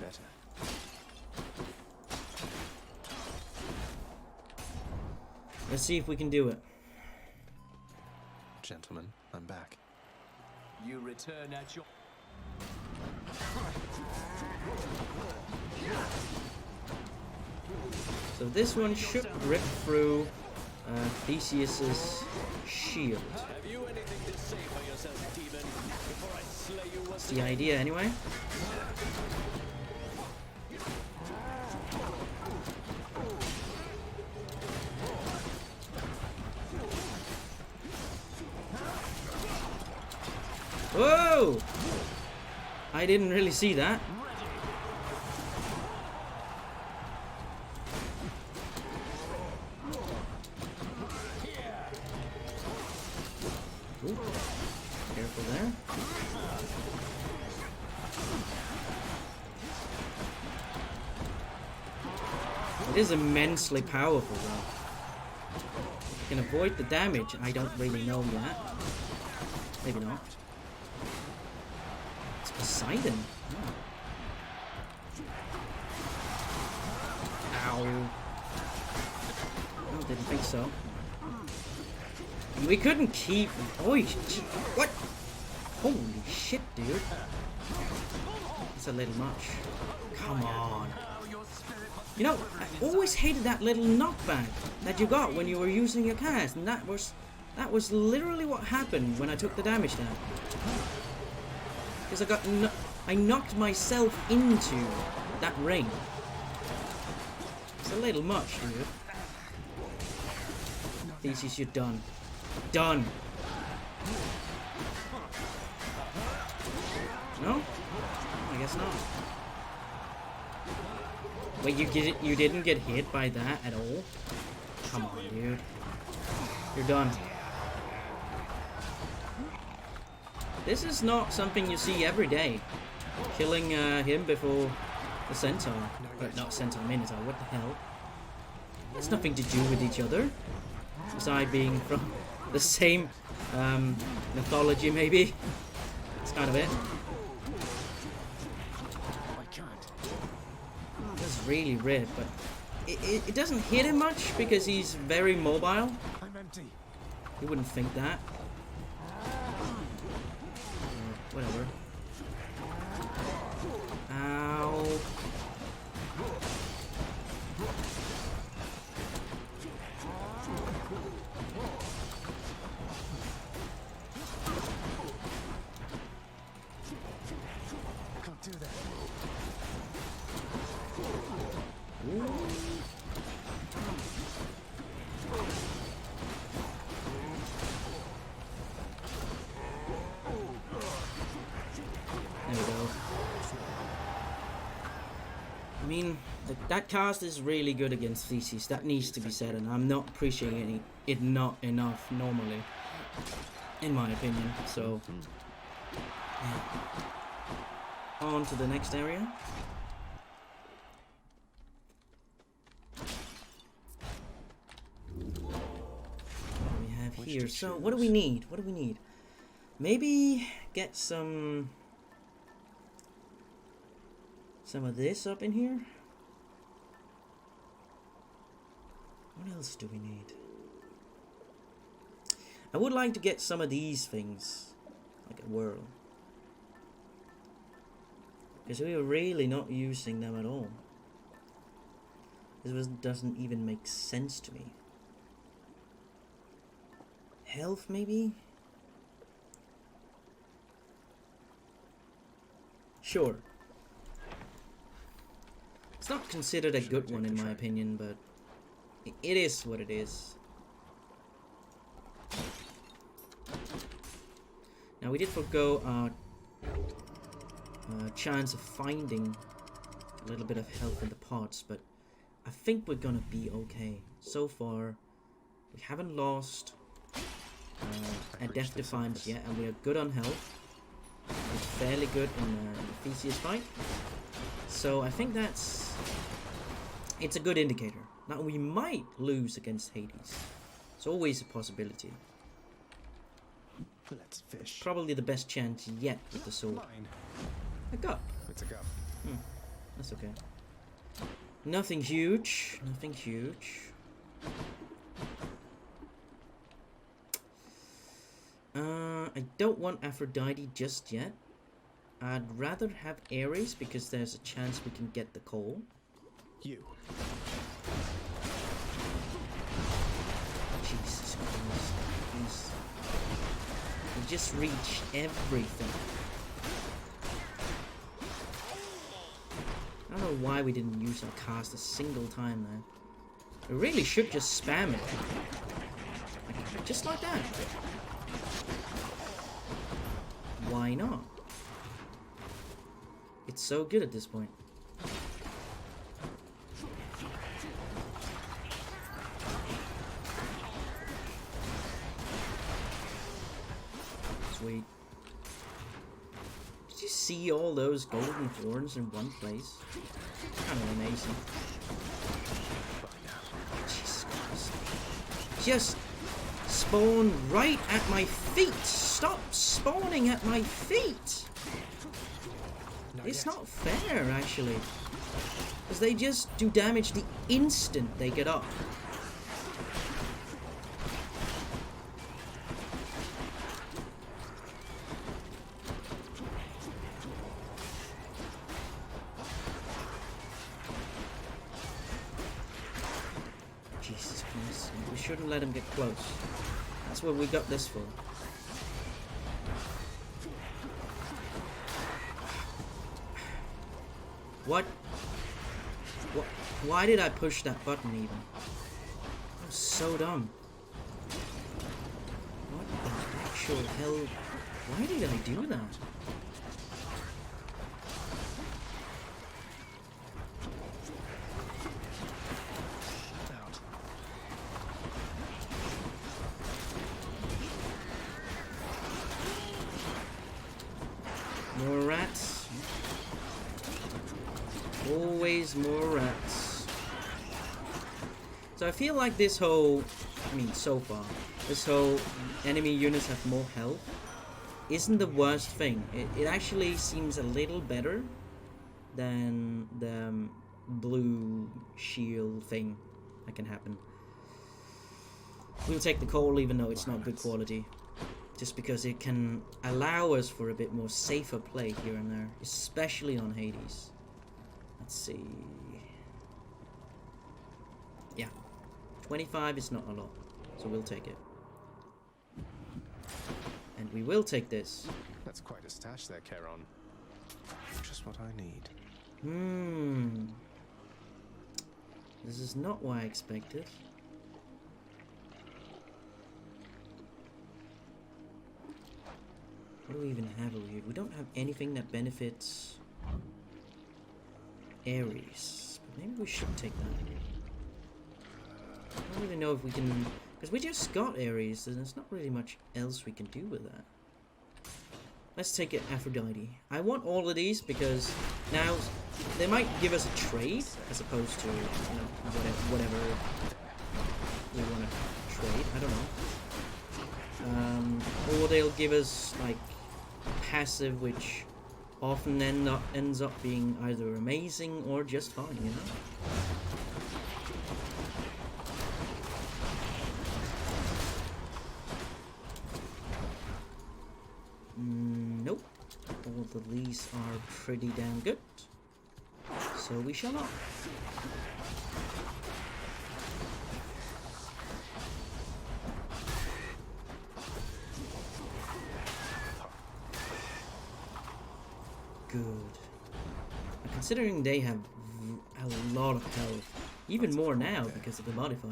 Better. Let's see if we can do it. Gentlemen, I'm back. You return at your... So this one should rip through Theseus's shield. Have you anything to say for yourself, demon? Before I slay you once That's the idea, anyway. Whoa! I didn't really see that. Ooh. Careful there. It is immensely powerful though. You can avoid the damage, I don't really know yet. Maybe not. It's Poseidon. Oh. Ow. Oh, didn't think so. We couldn't keep... Oh, what? Holy shit, dude. It's a little much. Come on. You know, I always hated that little knockback that you got when you were using your cast, and that was literally what happened when I took the damage down. Because I knocked myself into that ring. It's a little much, dude. Theseus, you're done. Done. No? I guess not. Wait, you didn't get hit by that at all? Come on, dude. You're done. This is not something you see every day. Killing him before the Centaur. But not Centaur, Minotaur. What the hell? That's nothing to do with each other. Besides being from the same mythology, maybe. That's kind of it. That's really rip, but it doesn't hit him much because he's very mobile. I'm empty. You wouldn't think that. Whatever. Ow. Can't do that. Ooh. There we go. I mean, that cast is really good against Theseus. That needs to be said, and I'm not appreciating it not enough normally, in my opinion. So, yeah. On to the next area. What do we have here? So, what do we need? What do we need? Maybe get some of this up in here. What else do we need? I would like to get some of these things, like a whirl, because we are really not using them at all. This doesn't even make sense to me. Health, maybe? Sure. It's not considered a good one in my opinion, but it is what it is. Now we did forgo our chance of finding a little bit of health in the pots, but I think we're gonna be okay. So far, we haven't lost a death defiance yet, and we are good on health. We're fairly good in the Theseus fight. So I think it's a good indicator. Now we might lose against Hades. It's always a possibility. Let's fish. Probably the best chance yet with the sword. Mine. A cup. It's a cup. That's okay. Nothing huge. Nothing huge. I don't want Aphrodite just yet. I'd rather have Ares because there's a chance we can get the coal. You. Jesus Christ. We just reach everything. I don't know why we didn't use our cast a single time there. We really should just spam it. Like, just like that. Why not? It's so good at this point. Sweet. Did you see all those golden horns in one place? Kind of amazing. Jesus Christ. Just spawn right at my feet! Stop spawning at my feet! It's not fair, actually. Because they just do damage the instant they get up. Jesus Christ. We shouldn't let him get close. That's what we got this for. What? Why did I push that button even? That was so dumb. What the actual hell? Why did I do that? More rats. Always more rats. So I feel like this whole, so far, this whole enemy units have more health isn't the worst thing. It actually seems a little better than the blue shield thing that can happen. We'll take the coal even though it's not good quality. Just because it can allow us for a bit more safer play here and there. Especially on Hades. Let's see. Yeah. 25 is not a lot. So we'll take it. And we will take this. That's quite a stash there, Charon. Just what I need. This is not what I expected. What do we even have over here? We don't have anything that benefits Ares. But maybe we should take that. I don't really know if we can... Because we just got Ares, and there's not really much else we can do with that. Let's take it Aphrodite. I want all of these because now they might give us a trade as opposed to, you know, whatever we want to trade. I don't know. Or they'll give us like passive, which often ends up being either amazing or just fine, you know? Nope. All of these are pretty damn good. So we shall not. Good. Now, considering they have a lot of health, even more now because of the modifier.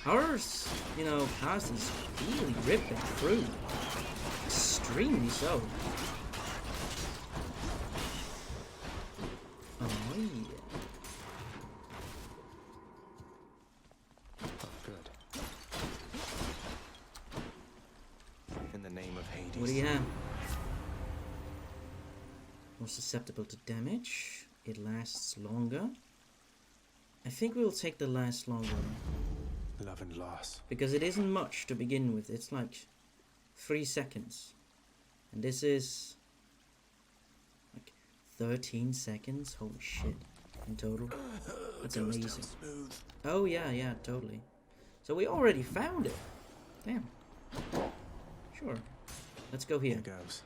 Ours, you know, past is really ripping through. Extremely so. Oh yeah. Oh, good. In the name of Hades. What do you have? More susceptible to damage. It lasts longer. I think we'll take the last longer. Love and loss. Because it isn't much to begin with. It's like 3 seconds. And this is like 13 seconds. Holy shit. In total. That's amazing. Oh yeah, totally. So we already found it. Damn. Sure. Let's go here. Here goes.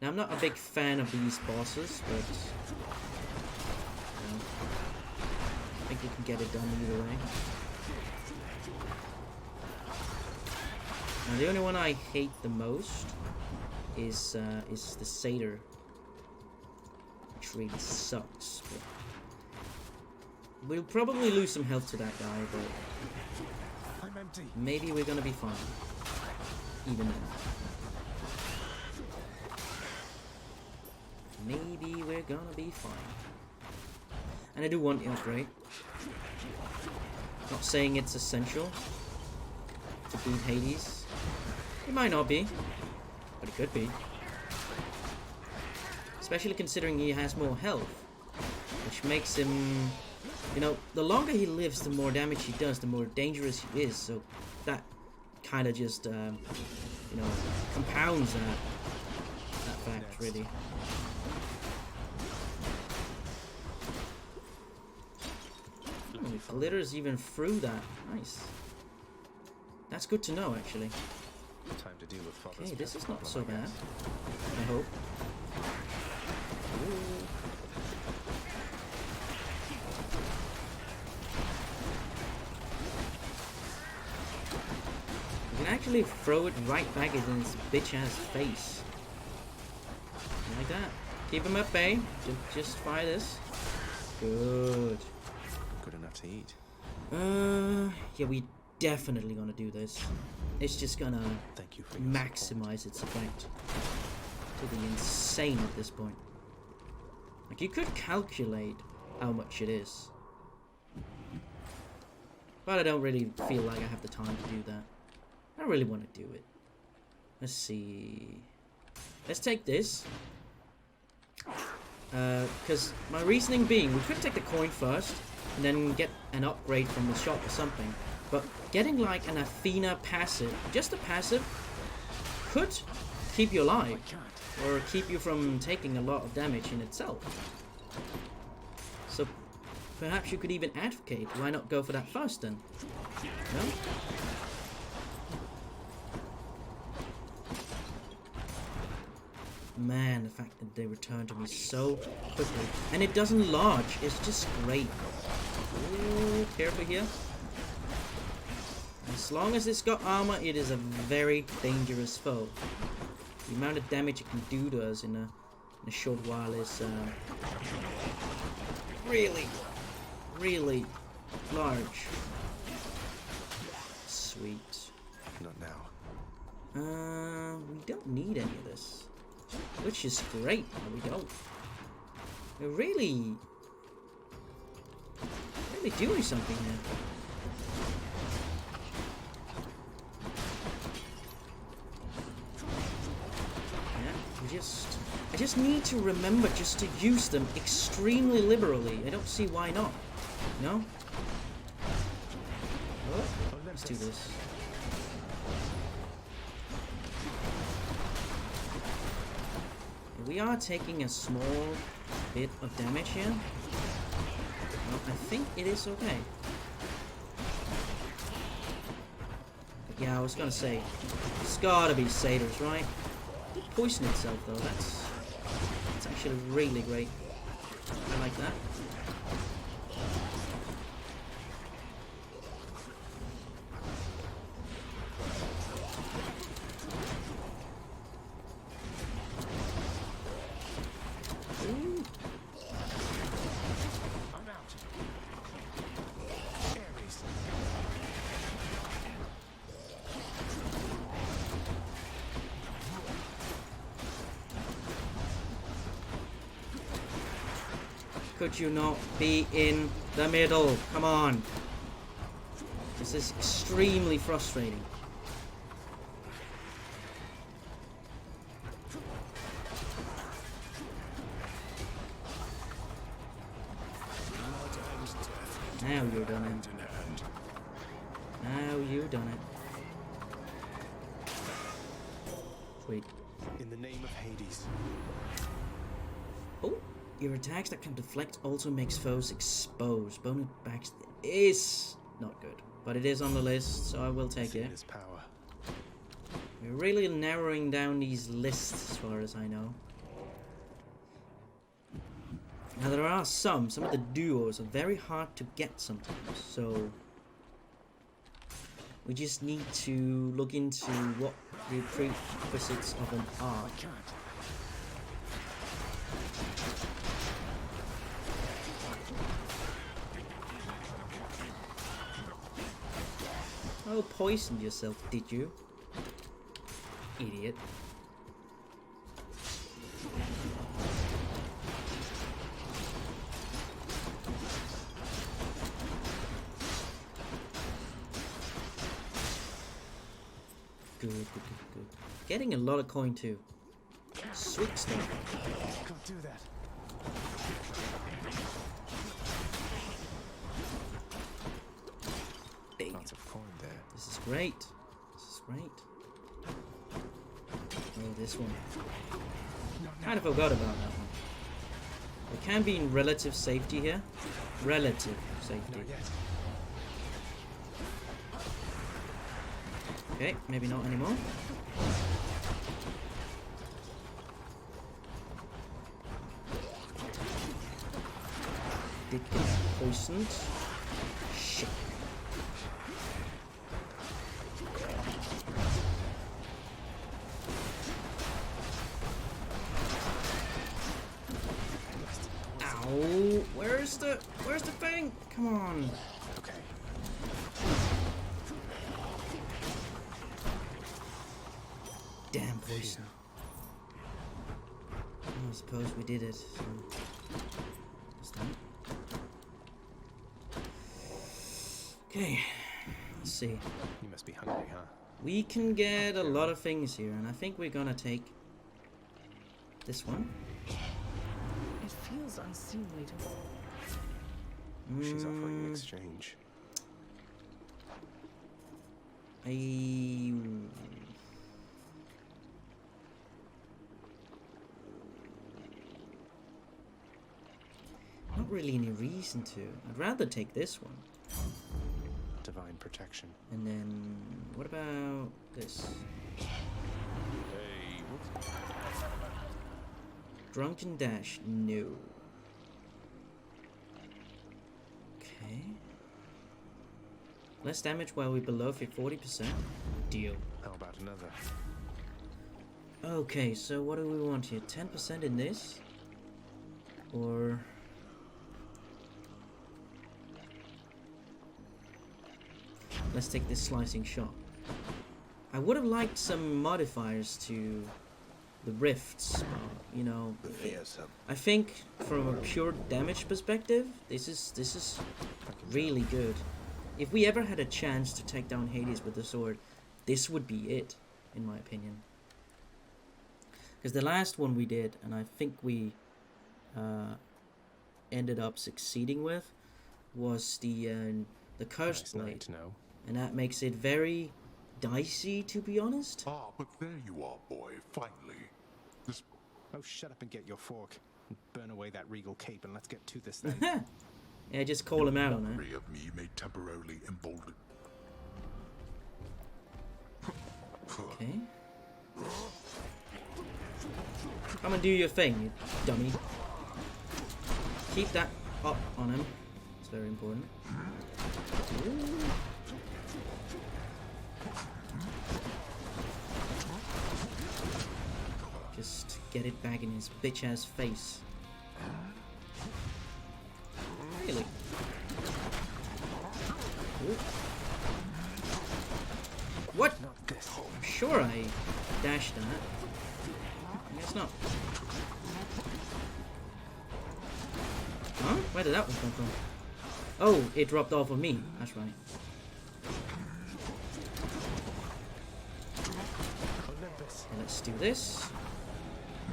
Now I'm not a big fan of these bosses, but you know, I think we can get it done either way. Now the only one I hate the most is the satyr, which really sucks. But we'll probably lose some health to that guy, but I'm empty. Maybe we're gonna be fine. Even then. Maybe we're gonna be fine. And I do want the upgrade. Not saying it's essential to beat Hades. It might not be, but it could be. Especially considering he has more health, which makes him, you know, the longer he lives, the more damage he does, the more dangerous he is. So that kind of just, you know, compounds that fact, really. Oh, it glitters even through that. Nice. That's good to know, actually. Time to deal with father's Okay, this is not problem, so I bad. guess. I hope. Ooh. You can actually throw it right back in his bitch-ass face. Like that. Keep him at bay. Just fire this. Good. Good enough to eat. Yeah, we definitely gonna do this. It's just gonna Thank you for your maximize its effect to the insane at this point. Like, you could calculate how much it is, but I don't really feel like I have the time to do that. I don't really want to do it. Let's see. Let's take this. Because my reasoning being, we could take the coin first and then get an upgrade from the shop or something. But getting like an Athena passive, just a passive, could keep you alive. Or keep you from taking a lot of damage in itself. So perhaps you could even advocate, why not go for that first then? No? Man, the fact that they return to me so quickly. And it doesn't lodge, it's just great. Ooh, careful here. As long as it's got armor, it is a very dangerous foe. The amount of damage it can do to us in a short while is really, really large. Sweet. Not now. We don't need any of this, which is great. There we go. We're really doing something here. Yeah, I just need to remember just to use them extremely liberally. I don't see why not. No? Oh, let's do this. We are taking a small bit of damage here. Well, I think it is okay. But yeah, I was gonna say, it's gotta be satyrs, right? It did poison itself though, that's actually really great. I like that. Could you not be in the middle? Come on. This is extremely frustrating. Now you've done it. Now you've done it. Sweet. In the name of Hades. Oh. Your attacks that can deflect also makes foes exposed. Bonus backs is not good, but it is on the list, so I will take it. Power. We're really narrowing down these lists as far as I know. Now there are some of the duos are very hard to get sometimes, so we just need to look into what the prerequisites of them are. Oh, poisoned yourself, did you? Idiot. Good. Getting a lot of coin too. Sweet stuff. Can't do that. Lots of coin there. This is great. This is great. Oh, this one. Kind of forgot about that one. We can be in relative safety here. Relative safety. Okay, maybe not anymore. Did get poisoned. Shit. Ow! Where's the thing? Come on. Okay. Damn poison. I suppose we did it. So. Okay, let's see. You must be hungry, huh? We can get a lot of things here, and I think we're gonna take this one. It feels unseemly to. She's offering an exchange. Not really any reason to. I'd rather take this one. Divine protection. And then, what about this? Hey, whoops. Drunken Dash, no. Okay. Less damage while we're below 40%. Deal. How about another? Okay, so what do we want here? 10% in this? Or... let's take this slicing shot. I would have liked some modifiers to the rifts, you know. Fearsome. I think from a pure damage perspective, this is really good. If we ever had a chance to take down Hades with the sword, this would be it, in my opinion. Because the last one we did, and I think we ended up succeeding with, was the cursed blade, and that makes it very dicey, to be honest. Ah, but there you are, boy. Finally. This... Oh, shut up and get your fork. Burn away that regal cape and let's get to this then. Yeah, just call him out on Memory it. of me may temporarily embolden. Okay. Come and do your thing, you dummy. Keep that up on him. It's very important. Ooh. Just get it back in his bitch-ass face. Really? Ooh. What? I'm sure I dashed that. I guess not. Huh? Where did that one come from? Oh, it dropped off of me. That's right. Okay, let's do this.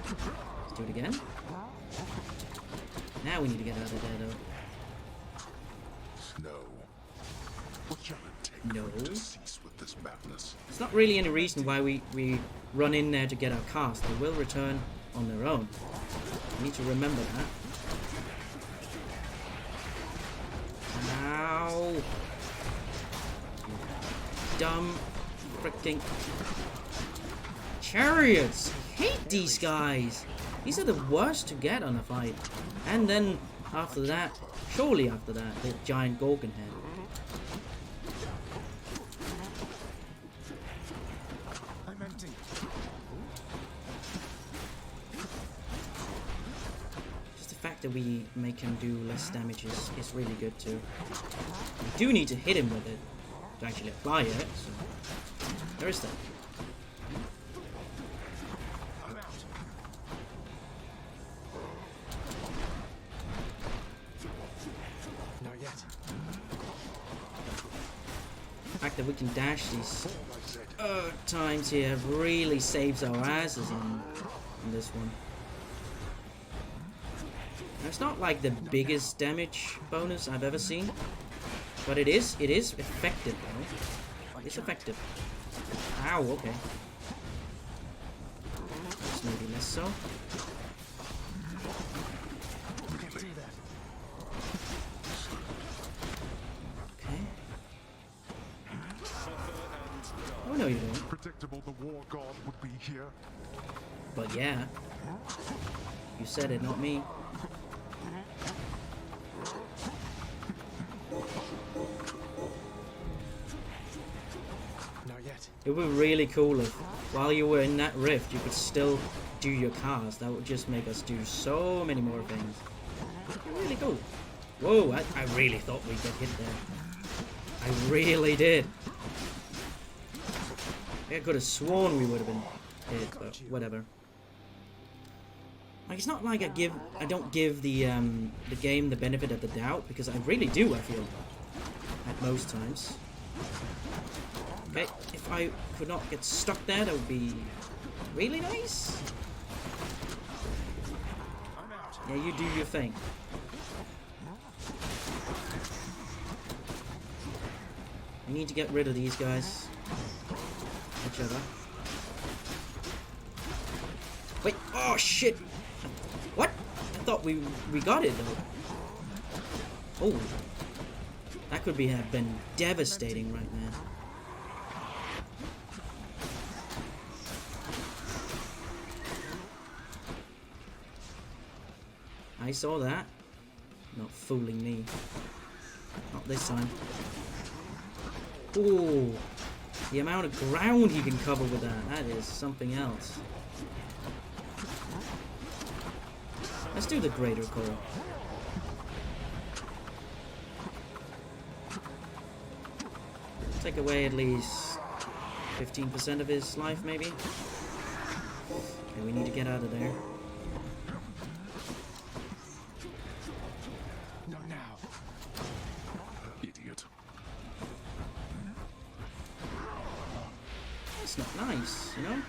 Let's do it again. Now we need to get out of there, though. No. What shall it take No. for you to cease with this madness? There's not really any reason why we run in there to get our cast. They will return on their own. We need to remember that. Ow! Dumb freaking chariots! I hate these guys! These are the worst to get on a fight. And then after that, surely after that, the giant Gorgon head. I'm empty. Just the fact that we make him do less damage is really good too. We do need to hit him with it to actually apply it, so there is that. The fact that we can dash these times here really saves our asses in this one. Now, it's not like the biggest damage bonus I've ever seen, but it is effective though. It's effective. Ow, okay. Just maybe less so. Oh no, you don't. Predictable the war god would be here. But yeah, you said it, not me. Not yet. It would be really cool if, while you were in that rift, you could still do your cast. That would just make us do so many more things. Really cool. Whoa, I really thought we'd get hit there. I really did. I could have sworn we would have been hit, but whatever. Like, it's not like I don't give the game the benefit of the doubt, because I really do, I feel, at most times. Okay, if I could not get stuck there, that would be really nice. Yeah, you do your thing. I need to get rid of these guys. Each other. Wait, oh shit! What? I thought we got it though. Oh, that could have been devastating right now. I saw that. Not fooling me. Not this time. Ooh. The amount of ground you can cover with that is something else. Let's do the greater core. Take away at least 15% of his life, maybe. Okay, we need to get out of there. Not now. Idiot. It's not nice, you know?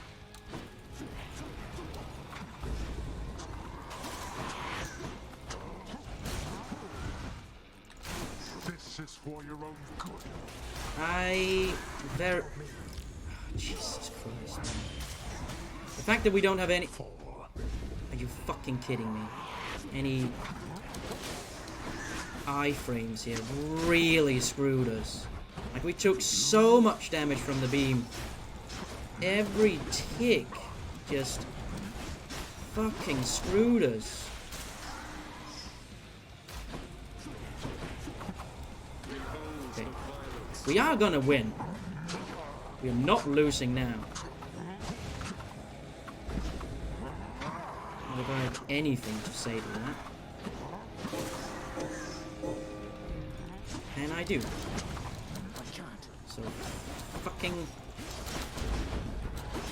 This is for your own good. Jesus Christ. The fact that we don't have any... Are you fucking kidding me? Any iframes here really screwed us. Like, we took so much damage from the beam. Every tick just fucking screwed us. Okay. We are gonna win. We are not losing now. Not if I have anything to say to that. And I do. So fucking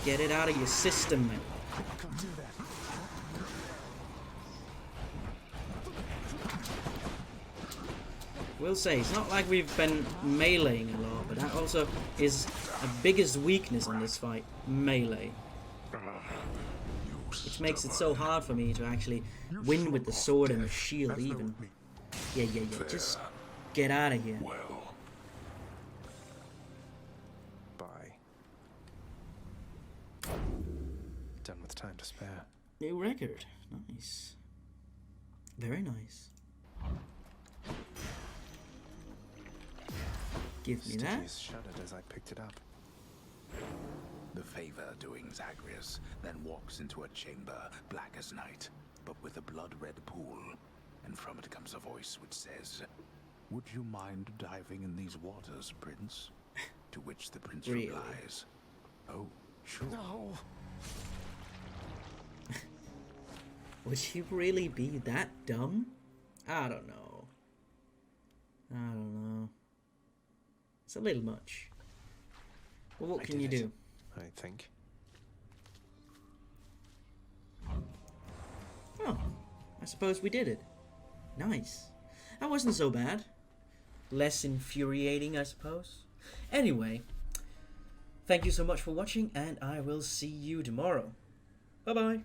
get it out of your system, man. We'll say, it's not like we've been meleeing a lot, but that also is a biggest weakness in this fight, melee. Which makes it so hard for me to actually win with the sword and the shield even. Yeah, just get out of here. Bye. Done with time to spare. New record. Nice. Very nice. Give me that. Stygius shuddered as I picked it up. The favor doing Zagreus then walks into a chamber black as night, but with a blood-red pool, and from it comes a voice which says, "Would you mind diving in these waters, Prince?" To which the prince replies, "Oh, sure." No. Would he really be that dumb? I don't know. It's a little much. Well, what can you do? I think. Oh, I suppose we did it. Nice. That wasn't so bad. Less infuriating, I suppose. Anyway, thank you so much for watching, and I will see you tomorrow. Bye-bye.